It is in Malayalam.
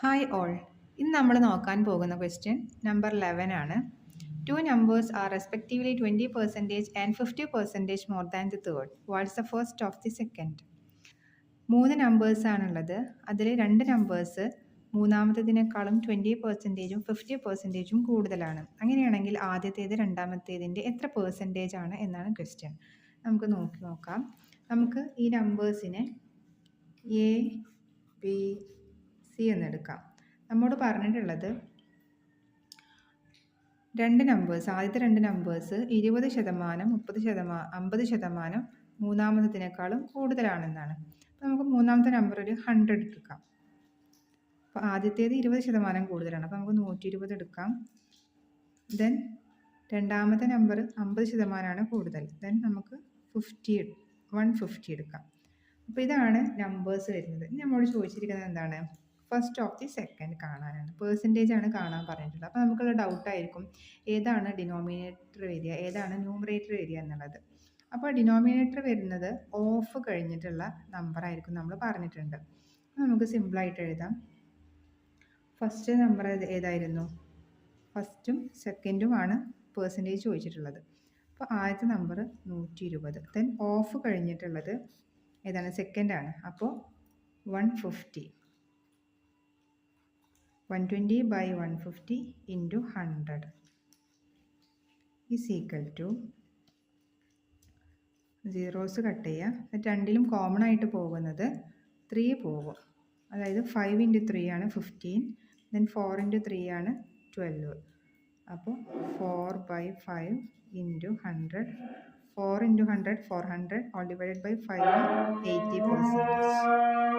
Hi all. ഇന്ന് നമ്മൾ നോക്കാൻ പോകുന്ന ക്വസ്റ്റ്യൻ നമ്പർ 11 ആണ്. Two numbers are respectively 20% and 50% more than the third. What's the first of the second? 3 നമ്പേഴ്സാണുള്ളത്. അതിൽ 2 നമ്പേഴ്സ് മൂന്നാമത്തേതിനേക്കാളും 20%ഉം 50%ഉം കൂടുതലാണ്. അങ്ങനെയാണെങ്കിൽ ആദ്യത്തേത് രണ്ടാമത്തേതിൻ്റെ എത്ര പെർസെൻറ്റേജ് ആണ് എന്നാണ് ക്വസ്റ്റ്യൻ. നമുക്ക് നോക്കാം. നമുക്ക് ഈ നമ്പേഴ്സിനെ എ ബി സി എന്നെടുക്കാം. നമ്മോട് പറഞ്ഞിട്ടുള്ളത് ആദ്യത്തെ രണ്ട് നമ്പേഴ്സ് 20%, 30%, 50% മൂന്നാമത്തേതിനേക്കാളും കൂടുതലാണെന്നാണ്. അപ്പോൾ നമുക്ക് മൂന്നാമത്തെ നമ്പർ ഒരു 100 എടുക്കാം. അപ്പോൾ ആദ്യത്തേത് 20% കൂടുതലാണ്, അപ്പോൾ നമുക്ക് 120 എടുക്കാം. ദെൻ രണ്ടാമത്തെ നമ്പർ 50% കൂടുതൽ, ദെൻ നമുക്ക് 150 എടുക്കാം. അപ്പോൾ ഇതാണ് നമ്പേഴ്സ് വരുന്നത്. നമ്മളോട് ചോദിച്ചിരിക്കുന്നത് എന്താണ്? ഫസ്റ്റ് ഓഫ് ദി സെക്കൻഡ് കാണാനാണ്, പെർസെൻറ്റേജ് ആണ് കാണാൻ പറഞ്ഞിട്ടുള്ളത്. അപ്പോൾ നമുക്കുള്ള ഡൗട്ടായിരിക്കും ഏതാണ് ഡിനോമിനേറ്റർ വരിക, ഏതാണ് ന്യൂമറേറ്റർ വരിക എന്നുള്ളത്. അപ്പോൾ ഡിനോമിനേറ്റർ വരുന്നത് ഓഫ് കഴിഞ്ഞിട്ടുള്ള നമ്പർ ആയിരിക്കും നമ്മൾ പറഞ്ഞിട്ടുണ്ട്. നമുക്ക് സിമ്പിളായിട്ട് എഴുതാം. ഫസ്റ്റ് നമ്പർ ഏതായിരുന്നു? ഫസ്റ്റും സെക്കൻഡുമാണ് പെർസെൻറ്റേജ് ചോദിച്ചിട്ടുള്ളത്. അപ്പോൾ ആദ്യത്തെ നമ്പർ 120. ദെൻ ഓഫ് കഴിഞ്ഞിട്ടുള്ളത് ഏതാണ്? സെക്കൻഡാണ്. അപ്പോൾ 150. 120 by 150 into 100 is equal to, zeros cut ചെയ്യുക. രണ്ടിലും കോമൺ ആയിട്ട് പോകുന്നത് 3 പോകും. അതായത് 5 into 3 ആണ് 15. ദെൻ 4 into 3 ആണ് 12. അപ്പോൾ 4 by 5 into 100. 4 into 100 400, all divided by 5 80%.